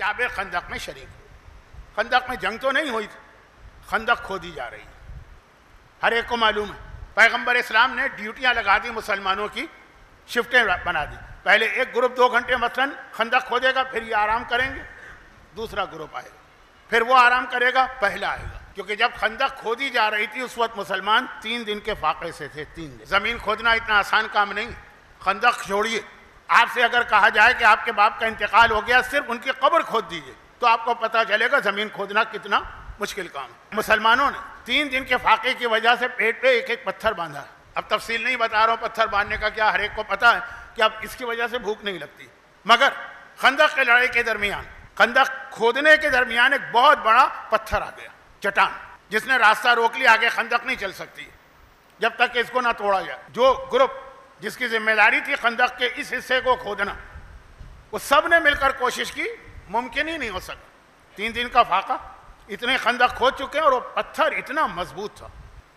جابر خندق میں شریک ہوئے. خندق میں جنگ تو نہیں ہوئی تھی, خندق کھودی جا رہی ہے. ہر ایک کو معلوم ہے پیغمبر اسلام نے ڈیوٹیاں لگا دی, مسلمانوں کی شفٹیں بنا دی. پہلے ایک گروپ 2 گھنٹے مثلا خندق کھودے گا, پھر یہ آرام کریں گے, دوسرا گروپ آئے گا, پھر وہ آرام کرے گا, پہلا آئے گا. کیونکہ جب خندق کھودی جا رہی تھی اس وقت مسلمان 3 دن کے فاقے سے تھے. 3 دن. زمین کھودنا اتنا آسان کام نہیں. خندق چھوڑیے, آپ سے اگر کہا جائے کہ آپ کے باپ کا انتقال ہو گیا, صرف ان کی قبر کھود دیجیے تو آپ کو پتہ چلے گا زمین کھودنا کتنا مشکل کام ہے. مسلمانوں نے 3 دن کے فاقے کی وجہ سے پیٹ پہ ایک ایک پتھر باندھا. اب تفصیل نہیں بتا رہا ہوں پتھر باندھنے کا کیا, ہر ایک کو پتہ ہے کہ اب اس کی وجہ سے بھوک نہیں لگتی. مگر خندق کی لڑائی کے درمیان, خندق کھودنے کے درمیان ایک بہت بڑا پتھر آ گیا, چٹان, جس نے راستہ روک لیا, آگے خندق نہیں چل سکتی جب تک کہ اس کو نہ توڑا جائے. جو گروپ جس کی ذمہ داری تھی خندق کے اس حصے کو کھودنا, وہ سب نے مل کر کوشش کی, ممکن ہی نہیں ہو سکا. 3 دن کا فاقہ, اتنے خندق کھود چکے ہیں اور وہ پتھر اتنا مضبوط تھا.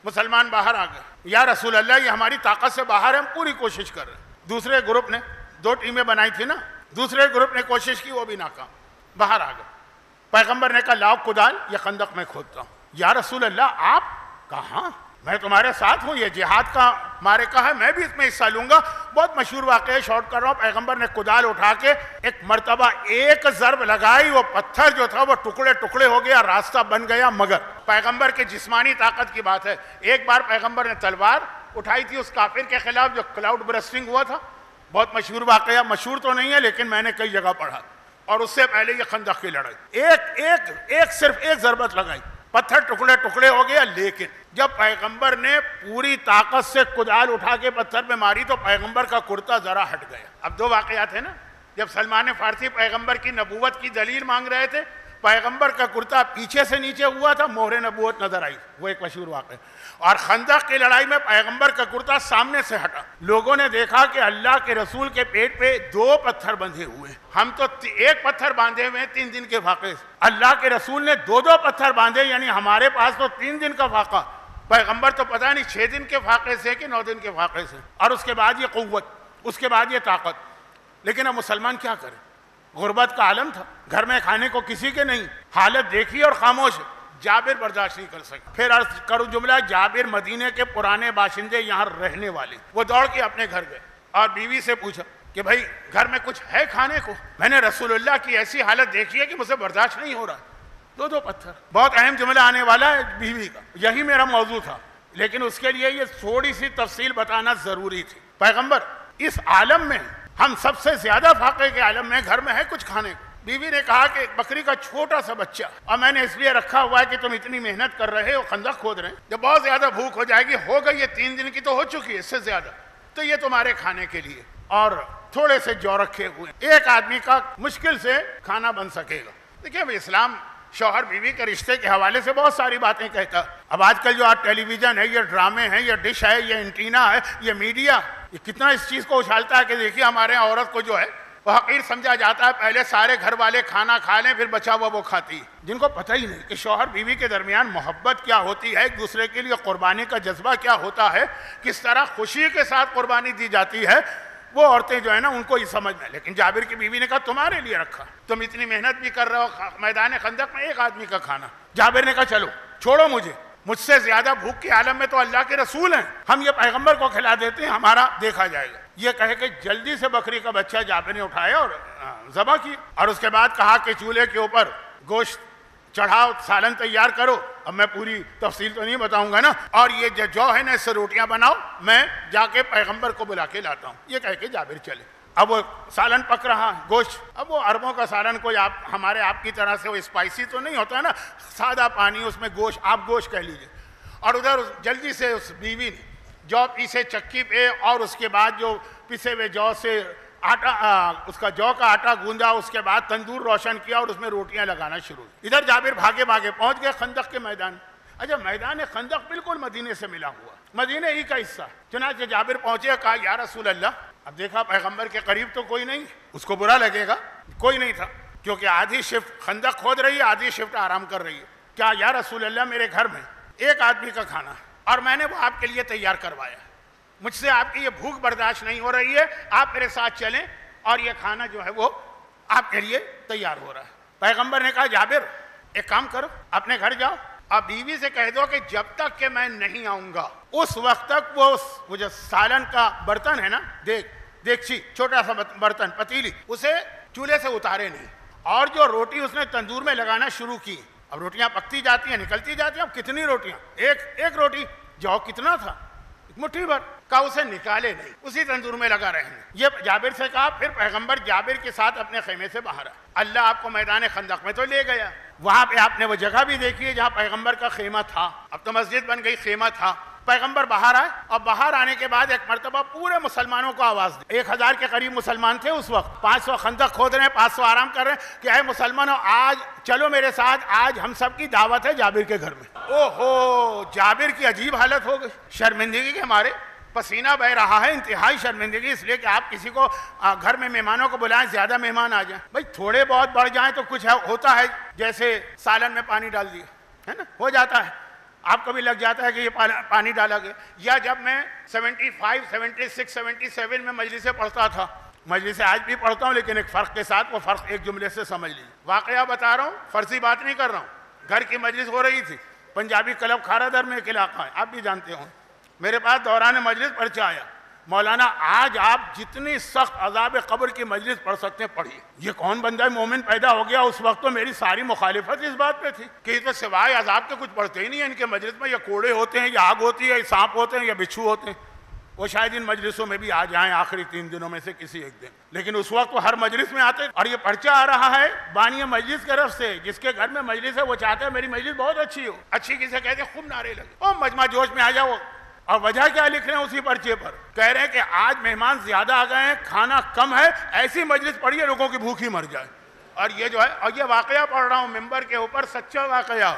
مسلمان باہر آ گئے, یا رسول اللہ یہ ہماری طاقت سے باہر ہے, ہم پوری کوشش کر رہے ہیں. دوسرے گروپ نے 2 ٹیمیں بنائی تھی نا, دوسرے گروپ نے کوشش کی, وہ بھی ناکام, باہر آ گئے. پیغمبر نے کہا لاؤ کدال, یہ خندق میں کھودتا ہوں. یا رسول اللہ آپ کہاں, میں تمہارے ساتھ ہوں, یہ جہاد کا معرکہ ہے, میں بھی اس میں حصہ لوں گا. بہت مشہور واقعہ, شارٹ کر رہا ہوں. پیغمبر نے کدال اٹھا کے ایک مرتبہ ایک ضرب لگائی, وہ پتھر جو تھا وہ ٹکڑے ٹکڑے ہو گیا, راستہ بن گیا. مگر پیغمبر کے جسمانی طاقت کی بات ہے. ایک بار پیغمبر نے تلوار اٹھائی تھی اس کافر کے خلاف جو کلاؤڈ برسٹنگ ہوا تھا, بہت مشہور واقعہ, مشہور تو نہیں ہے لیکن میں نے کئی جگہ پڑھا. اور اس سے پہلے یہ خندق کی لڑائی, صرف ایک ضربت لگائی, پتھر ٹکڑے ٹکڑے ہو گیا. لیکن جب پیغمبر نے پوری طاقت سے کدال اٹھا کے پتھر پہ ماری تو پیغمبر کا کرتا ذرا ہٹ گیا. اب 2 واقعات ہیں نا. جب سلمان فارسی پیغمبر کی نبوت کی دلیل مانگ رہے تھے, پیغمبر کا کرتا پیچھے سے نیچے ہوا تھا, مہر نبوت نظر آئی, وہ ایک مشہور واقعہ. اور خندق کی لڑائی میں پیغمبر کا کرتا سامنے سے ہٹا. لوگوں نے دیکھا کہ اللہ کے رسول کے پیٹ پہ 2 پتھر بندھے ہوئے, ہم تو 1 پتھر باندھے ہوئے ہیں 3 دن کے فاقے سے. اللہ کے رسول نے 2 پتھر باندھے, یعنی ہمارے پاس تو 3 دن کا فاقہ, پیغمبر تو پتہ نہیں 6 دن کے فاقے سے کہ 9 دن کے فاقے سے. اور اس کے بعد یہ قوت, اس کے بعد یہ طاقت. لیکن اب مسلمان کیا کرے, غربت کا عالم تھا, گھر میں کھانے کو کسی کے نہیں, حالت دیکھی اور خاموش. جابر برداشت نہیں کر سکے. پھر عرض کرو جملہ, جابر مدینے کے پرانے باشندے, یہاں رہنے والے, وہ دوڑ کے اپنے گھر گئے اور بیوی سے پوچھا کہ بھائی گھر میں کچھ ہے کھانے کو, میں نے رسول اللہ کی ایسی حالت دیکھی ہے کہ مجھے برداشت نہیں ہو رہا. 2 پتھر. بہت اہم جملہ آنے والا ہے بیوی کا, یہی میرا موضوع تھا, لیکن اس کے لیے یہ تھوڑی سی تفصیل بتانا ضروری تھی. پیغمبر اس عالم میں, ہم سب سے زیادہ فاقے کے عالم میں, گھر میں ہے کچھ کھانے کو. بیوی نے کہا کہ بکری کا چھوٹا سا بچہ, اور میں نے اس لیے رکھا ہوا ہے کہ تم اتنی محنت کر رہے ہو, خندق کھود رہے ہیں, جب بہت زیادہ بھوک ہو جائے گی, ہو گئی یہ 3 دن کی تو ہو چکی ہے, اس سے زیادہ, تو یہ تمہارے کھانے کے لیے, اور تھوڑے سے جو رکھے ہوئے, ایک آدمی کا مشکل سے کھانا بن سکے گا. دیکھیں اسلام شوہر بیوی کے رشتے کے حوالے سے بہت ساری باتیں کہتا. اب آج کل جو ٹیلی ویژن ہے, یہ ڈرامے ہیں, یہ ڈش ہے, یہ انٹینا ہے, یہ میڈیا, یہ کتنا اس چیز کو اچھالتا ہے کہ دیکھیے ہمارے یہاں عورت کو جو ہے وہ حقیر سمجھا جاتا ہے. پہلے سارے گھر والے کھانا کھا لیں, پھر بچا ہوا وہ کھاتی, جن کو پتہ ہی نہیں کہ شوہر بیوی کے درمیان محبت کیا ہوتی ہے, ایک دوسرے کے لیے قربانی کا جذبہ کیا ہوتا ہے, کس طرح خوشی کے ساتھ قربانی دی جاتی ہے. وہ عورتیں جو ہے نا ان کو یہ سمجھ میں. لیکن جابر کی بیوی نے کہا تمہارے لیے رکھا, تم اتنی محنت بھی کر رہے ہو, میدان خندق میں 1 آدمی کا کھانا. جابر نے کہا چلو چھوڑو مجھ سے زیادہ بھوک کے عالم میں تو اللہ کے رسول ہیں, ہم یہ پیغمبر کو کھلا دیتے ہیں, ہمارا دیکھا جائے گا. یہ کہے کہ جلدی سے بکری کا بچہ جابر نے اٹھایا اور ذبح کیا, اور اس کے بعد کہا کہ چولہے کے اوپر گوشت چڑھاؤ, سالن تیار کرو. اب میں پوری تفصیل تو نہیں بتاؤں گا نا. اور یہ جو ہے نا اس سے روٹیاں بناؤ, میں جا کے پیغمبر کو بلا کے لاتا ہوں. یہ کہہ کے جابر چلے. اب وہ سالن پک رہا ہے, گوشت. اب وہ عربوں کا سالن کوئی ہمارے آپ کی طرح سے وہ اسپائسی تو نہیں ہوتا نا, سادہ پانی, اس میں گوشت, آپ گوشت کہہ لیجیے. اور ادھر جلدی سے اس بیوی نے جو پیسے چکی پہ, اور اس کے بعد جو پسے ہوئے جو سے آٹا, اس کا جو کا آٹا گوندا, اس کے بعد تندور روشن کیا اور اس میں روٹیاں لگانا شروع. ادھر جابر بھاگے بھاگے پہنچ گئے خندق کے میدان. اچھا میدان خندق بالکل مدینے سے ملا ہوا, مدینے ہی کا حصہ. چنانچہ جابر پہنچے, کہا یا رسول اللہ. اب دیکھا پیغمبر کے قریب تو کوئی نہیں, اس کو برا لگے گا, کوئی نہیں تھا, کیونکہ آدھی شفٹ خندق کھود رہی ہے, آدھی شفٹ آرام کر رہی ہے. کیا یا رسول اللہ میرے گھر میں 1 آدمی کا کھانا ہے, اور میں نے وہ آپ کے لیے تیار کروایا, مجھ سے آپ کی یہ بھوک برداشت نہیں ہو رہی ہے, آپ میرے ساتھ چلیں اور یہ کھانا جو ہے وہ آپ کے لیے تیار ہو رہا ہے. پیغمبر نے کہا جابر ایک کام کرو, اپنے گھر جاؤ, اب بیوی سے کہہ دو کہ جب تک کہ میں نہیں آؤں گا اس وقت تک وہ جو سالن کا برتن ہے نا, دیگچی, چھوٹا سا برتن, پتیلی, اسے چولہے سے اتارے نہیں, اور جو روٹی اس نے تندور میں لگانا شروع کی. اب روٹیاں پکتی جاتی ہیں, نکلتی جاتی ہیں, اب کتنی روٹیاں, ایک روٹی جو کتنا تھا, مٹھی بھر کا, اسے نکالے نہیں, اسی تندور میں لگا رہنے. یہ جابر سے کہا. پھر پیغمبر جابر کے ساتھ اپنے خیمے سے باہر آئے. اللہ آپ کو میدان خندق میں تو لے گیا, وہاں پہ آپ نے وہ جگہ بھی دیکھی ہے جہاں پیغمبر کا خیمہ تھا, اب تو مسجد بن گئی, خیمہ تھا. پیغمبر باہر آئے, اور باہر آنے کے بعد ایک مرتبہ پورے مسلمانوں کو آواز دی. 1000 کے قریب مسلمان تھے اس وقت, 500 خندق کھود رہے ہیں, 500 آرام کر رہے ہیں کہ اے مسلمانوں آج چلو میرے ساتھ, آج ہم سب کی دعوت ہے جابر کے گھر میں. اوہو, جابر کی عجیب حالت ہو گئی, شرمندگی کے مارے پسینہ بہ رہا ہے, انتہائی شرمندگی, اس لیے کہ آپ کسی کو گھر میں مہمانوں کو بلائیں, زیادہ مہمان آ جائیں, بھائی تھوڑے بہت بڑھ جائیں تو کچھ ہوتا ہے, جیسے سالن میں پانی ڈال دیا ہے نا, ہو جاتا ہے, آپ کو بھی لگ جاتا ہے کہ یہ پانی ڈالا گیا. یا جب میں 75, 76, 77 میں مجلسیں پڑھتا تھا, مجلسیں آج بھی پڑھتا ہوں لیکن ایک فرق کے ساتھ, وہ فرق ایک جملے سے سمجھ لیجیے. واقعہ بتا رہا ہوں, فرضی بات نہیں کر رہا ہوں. گھر کی مجلس ہو رہی تھی, پنجابی کلب کھارا در میں ایک علاقہ ہے, آپ بھی جانتے ہوں. میرے پاس دوران مجلس پرچہ آیا, مولانا آج آپ جتنی سخت عذاب قبر کی مجلس پڑھ سکتے ہیں پڑھیے. یہ کون بندہ مومن پیدا ہو گیا؟ اس وقت تو میری ساری مخالفت اس بات پہ تھی کہ یہ تو سوائے عذاب کے کچھ پڑھتے ہی نہیں ہیں ان کے مجلس میں. یا کوڑے ہوتے ہیں, یا آگ ہوتی ہے, یا سانپ ہوتے ہیں, یا بچھو ہوتے ہیں. وہ شاید ان مجلسوں میں بھی آ جائیں آخری 3 دنوں میں سے کسی ایک دن, لیکن اس وقت وہ ہر مجلس میں آتے. اور یہ پرچہ آ رہا ہے بانی مجلس کی طرف سے, جس کے گھر میں مجلس ہے وہ چاہتا ہے میری مجلس بہت اچھی ہو. اچھی کسے کہتے ہیں؟ خوب نعرے لگے, او مجمع جوش میں آ جاؤ. اور وجہ کیا لکھ رہے ہیں اسی پرچے پر؟ کہہ رہے ہیں کہ آج مہمان زیادہ آ گئے ہیں, کھانا کم ہے, ایسی مجلس پڑھیے لوگوں کی بھوک ہی مر جائے. اور یہ جو ہے, اور یہ واقعہ پڑھ رہا ہوں ممبر کے اوپر, سچا واقعہ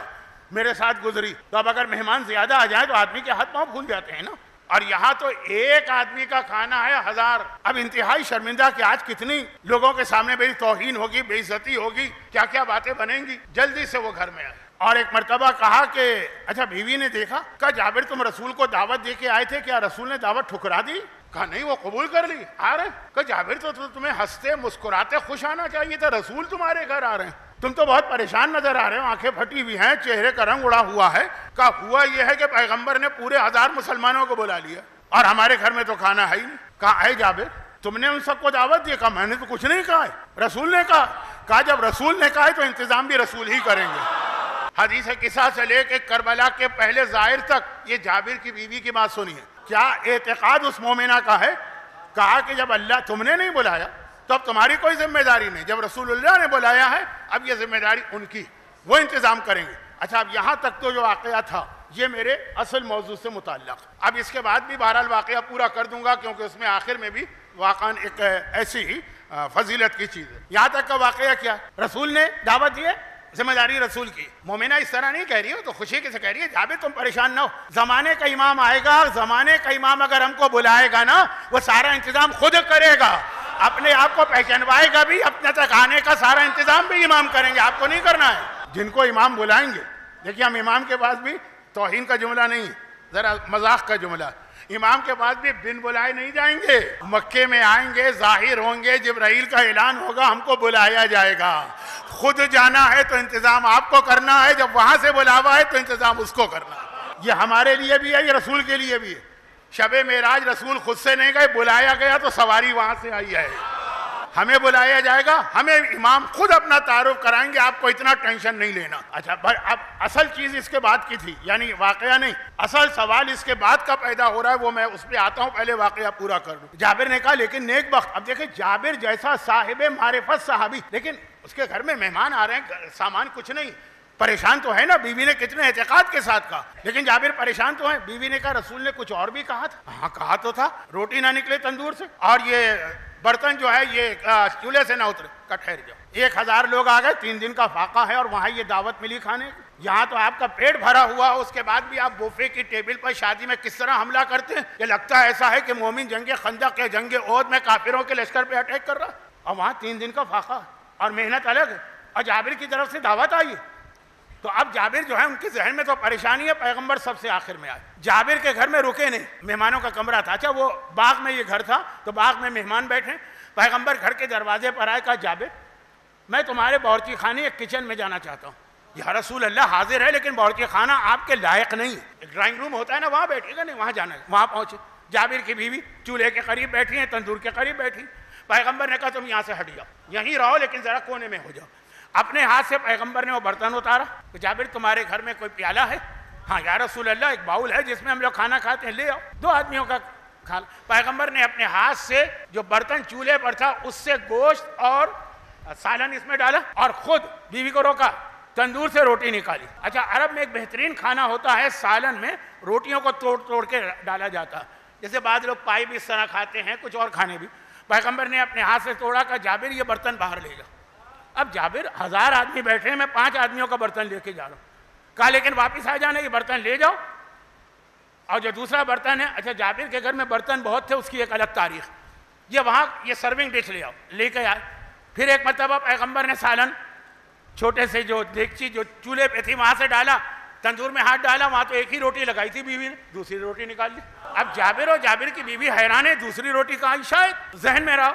میرے ساتھ گزری. تو اب اگر مہمان زیادہ آ جائیں تو آدمی کے ہاتھ پاؤں پھول جاتے ہیں نا, اور یہاں تو ایک آدمی کا کھانا ہے 1000. اب انتہائی شرمندہ کہ آج کتنی لوگوں کے سامنے میری توہین ہوگی, بے عزتی ہوگی, کیا کیا باتیں بنیں گی. جلدی سے وہ گھر میں آئے. اور ایک مرتبہ کہا کہ اچھا بیوی نے دیکھا, کہا جابر تم رسول کو دعوت دے کے آئے تھے, کیا رسول نے دعوت ٹھکرا دی؟ کہا نہیں, وہ قبول کر لی. آ رہے, کہا جابر تو تمہیں ہنستے مسکراتے خوش آنا چاہیے تھا, رسول تمہارے گھر آ رہے ہیں, تم تو بہت پریشان نظر آ رہے ہو, آنکھیں پھٹی ہوئی ہیں, چہرے کا رنگ اڑا ہوا ہے. کہا ہوا یہ ہے کہ پیغمبر نے پورے 1000 مسلمانوں کو بلا لیا اور ہمارے گھر میں تو کھانا ہے ہی نہیں. کہا اے جابر تم نے ان سب کو دعوت دی؟ کہا میں نے تو کچھ نہیں کہا ہے, رسول نے کہا. کہا جب رسول نے کہا ہے تو انتظام بھی رسول ہی کریں گے. حدیث قصہ سے لے کے کربلا کے پہلے ظاہر تک یہ جابر کی بیوی کی بات سنی ہے. کیا اعتقاد اس مومنہ کا ہے؟ کہا کہ جب اللہ تم نے نہیں بلایا تو اب تمہاری کوئی ذمہ داری نہیں, جب رسول اللہ نے بلایا ہے اب یہ ذمہ داری ان کی, وہ انتظام کریں گے. اچھا اب یہاں تک تو جو واقعہ تھا یہ میرے اصل موضوع سے متعلق. اب اس کے بعد بھی بہرحال واقعہ پورا کر دوں گا کیونکہ اس میں آخر میں بھی واقعاً ایک ایسی ہی فضیلت کی چیز ہے. یہاں تک کا واقعہ کیا, رسول نے دعوت دی ہے, ذمہ داری رسول کی. مومنہ اس طرح نہیں کہہ رہی ہو تو خوشی سے کہہ رہی ہے جابر تم پریشان نہ ہو, زمانے کا امام آئے گا, زمانے کا امام اگر ہم کو بلائے گا نا وہ سارا انتظام خود کرے گا, اپنے آپ کو پہچانوائے گا بھی, اپنے تک آنے کا سارا انتظام بھی امام کریں گے, آپ کو نہیں کرنا ہے. جن کو امام بلائیں گے, دیکھیے ہم امام کے پاس بھی توہین کا جملہ نہیں, ذرا مذاق کا جملہ, امام کے پاس بھی بن بلائے نہیں جائیں گے. مکے میں آئیں گے, ظاہر ہوں گے, جبرائیل کا اعلان ہوگا, ہم کو بلایا جائے گا. خود جانا ہے تو انتظام آپ کو کرنا ہے, جب وہاں سے بلاوا ہے تو انتظام اس کو کرنا ہے. یہ ہمارے لیے بھی ہے, یہ رسول کے لیے بھی ہے. شب معراج رسول خود سے نہیں گئے, بلایا گیا تو سواری وہاں سے آئی ہے. ہمیں بلایا جائے گا, ہمیں امام خود اپنا تعارف کرائیں گے, آپ کو اتنا ٹینشن نہیں لینا. اچھا اب اصل چیز اس کے بعد کی تھی, یعنی واقعہ نہیں, اصل سوال اس کے بعد کا پیدا ہو رہا ہے, وہ میں اس پہ آتا ہوں, پہلے واقعہ پورا کر دوں. جابر نے کہا لیکن نیک بخت. اب دیکھیں جابر جیسا صاحب معرفت صحابی, لیکن اس کے گھر میں مہمان آ رہے ہیں, سامان کچھ نہیں, پریشان تو ہے نا. بیوی نے کتنے اعتقاد کے ساتھ کہا, لیکن جابر پریشان تو ہیں. بیوی نے کہا رسول نے کچھ اور بھی کہا تھا. ہاں کہا تو تھا, روٹی نہ نکلے تندور سے, اور یہ برتن جو ہے یہ چولہے سے نہ اترے. کا ٹھہر جاؤ, 1000 لوگ آ گئے, 3 دن کا فاقہ ہے, اور وہاں یہ دعوت ملی کھانے. یہاں تو آپ کا پیٹ بھرا ہوا, اس کے بعد بھی آپ بوفے کی ٹیبل پر شادی میں کس طرح حملہ کرتے ہیں. یہ لگتا ہے ایسا ہے کہ مومن جنگ خندق یا جنگ احد میں کافروں کے لشکر پہ اٹیک کر رہا, اور وہاں 3 دن کا فاقہ اور محنت الگ ہے, اور جابر کی طرف سے دعوت آئی. تو اب جابر جو ہے ان کے ذہن میں تو پریشانی ہے, پیغمبر سب سے آخر میں آئے. جابر کے گھر میں رکے نہیں, مہمانوں کا کمرہ تھا. اچھا وہ باغ میں یہ گھر تھا, تو باغ میں مہمان بیٹھے, پیغمبر گھر کے دروازے پر آئے, کہا جابر میں تمہارے باورچی خانے ایک کچن میں جانا چاہتا ہوں. یا رسول اللہ حاضر ہے لیکن باورچی خانہ آپ کے لائق نہیں. ایک ڈرائنگ روم ہوتا ہے نا, وہاں بیٹھے گا نہیں, وہاں جانا ہے. وہاں پہنچے, جابر کی بیوی چولہے کے قریب بیٹھی ہیں, تندور کے قریب بیٹھی. پیغمبر نے کہا تم یہاں سے ہٹ جاؤ, یہیں رہو لیکن ذرا کونے میں ہو جاؤ. اپنے ہاتھ سے پیغمبر نے وہ برتن اتارا کہ جابر تمہارے گھر میں کوئی پیالہ ہے؟ ہاں یا رسول اللہ ایک باؤل ہے جس میں ہم لوگ کھانا کھاتے ہیں, لے آؤ. 2 آدمیوں کا کھانا. پیغمبر نے اپنے ہاتھ سے جو برتن چولہے پر تھا اس سے گوشت اور سالن اس میں ڈالا اور خود بیوی کو روکا, تندور سے روٹی نکالی. اچھا, عرب میں ایک بہترین کھانا ہوتا ہے, سالن میں روٹیوں کو توڑ توڑ کے ڈالا جاتا ہے. جیسے بعض لوگ پائی بھی اس طرح کھاتے ہیں, کچھ اور کھانے بھی. پیغمبر نے اپنے ہاتھ سے توڑا, کہا جابر یہ برتن باہر لے جا. اب جابر 1000 آدمی بیٹھے ہیں, میں 5 آدمیوں کا برتن لے کے جا رہا ہوں. کہا لیکن واپس آ جانا, یہ برتن لے جاؤ. اور جو دوسرا برتن ہے, اچھا جابر کے گھر میں برتن بہت تھے, اس کی ایک الگ تاریخ. یہ وہاں یہ سرونگ ڈش لے آؤ, لے کے آئے. پھر ایک مرتبہ پیغمبر نے سالن چھوٹے سے جو دیگچی جو چولہے پہ تھی وہاں سے ڈالا, تندور میں ہاتھ ڈالا, وہاں تو ایک ہی روٹی لگائی تھی بیوی نے, دوسری روٹی نکال لی. اب جابر اور جابر کی بیوی حیران ہے, دوسری روٹی کہاں؟ شاید ذہن میں رہا.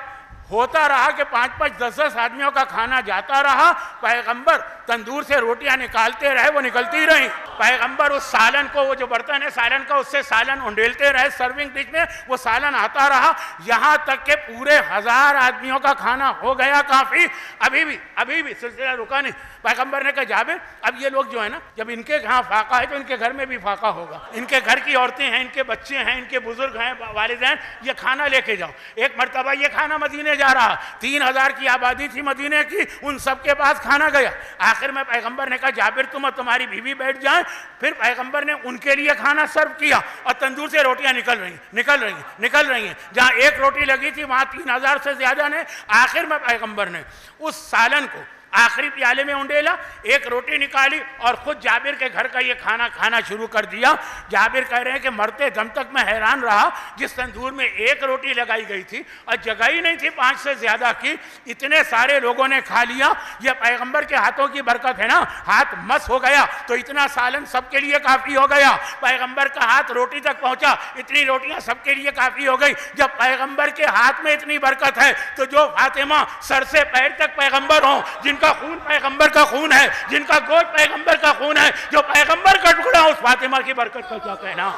ہوتا رہا کہ 5-5 10-10 آدمیوں کا کھانا جاتا رہا. پیغمبر تندور سے روٹیاں نکالتے رہے, وہ نکلتی رہیں. پیغمبر اس سالن کو, وہ جو برتن ہے سالن کا, اس سے سالن انڈیلتے رہے سرونگ ڈش میں, وہ سالن آتا رہا یہاں تک کہ پورے 1000 آدمیوں کا کھانا ہو گیا کافی. ابھی بھی سلسلہ رکا نہیں. پیغمبر نے کہا جابر اب یہ لوگ جو ہے نا, جب ان کے ہاں فاقہ ہے تو ان کے گھر میں بھی فاقہ ہوگا. ان کے گھر کی عورتیں ہیں, ان کے بچے ہیں, ان کے بزرگ ہیں, والدین, یہ کھانا لے کے جاؤ. ایک مرتبہ یہ کھانا مدینے جا رہا, 3000 کی آبادی تھی مدینے کی, ان سب کے پاس کھانا گیا. آخر میں پیغمبر نے کہا جابر تم اور تمہاری بیوی بیٹھ جائیں. پھر پیغمبر نے ان کے لیے کھانا سرو کیا اور تندور سے روٹیاں نکل رہی ہیں. جہاں ایک روٹی لگی تھی وہاں 3000 سے زیادہ نے. آخر میں پیغمبر نے اس سالن کو آخری پیالے میں انڈیلا, ایک روٹی نکالی اور خود جابر کے گھر کا یہ کھانا کھانا شروع کر دیا. جابر کہہ رہے ہیں کہ مرتے دم تک میں حیران رہا, جس تندور میں ایک روٹی لگائی گئی تھی اور جگہ ہی نہیں تھی 5 سے زیادہ کی, اتنے سارے لوگوں نے کھا لیا. یہ پیغمبر کے ہاتھوں کی برکت ہے نا, ہاتھ مس ہو گیا تو اتنا سالن سب کے لیے کافی ہو گیا. پیغمبر کا ہاتھ روٹی تک پہنچا, اتنی روٹیاں سب کے لیے کافی ہو گئی. جب پیغمبر کے ہاتھ میں اتنی برکت ہے تو جو فاطمہ سر سے پیر تک پیغمبر ہوں, جن کا خون پیغمبر کا خون ہے, جن کا گوشت پیغمبر کا خون ہے, جو پیغمبر کا ٹکڑا, اس فاطمہ کی برکت کا کیا کہنا.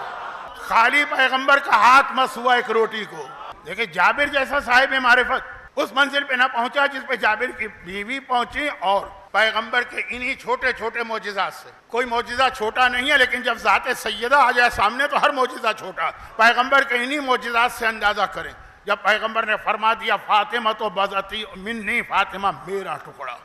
خالی پیغمبر کا ہاتھ مس ہوا ایک روٹی کو. دیکھیں جابر جیسا صاحب معرفت اس منزل پہ نہ پہنچا جس پہ جابر کی بیوی پہنچی. اور پیغمبر کے انہی چھوٹے چھوٹے معجزات سے, کوئی معجزہ چھوٹا نہیں ہے لیکن جب ذات سیدہ آ جائے سامنے تو ہر معجزہ چھوٹا. پیغمبر کے انہی معجزات سے اندازہ کریں. جب پیغمبر نے فرما دیا فاطمہ تو بذاتی منی, فاطمہ میرا ٹکڑا,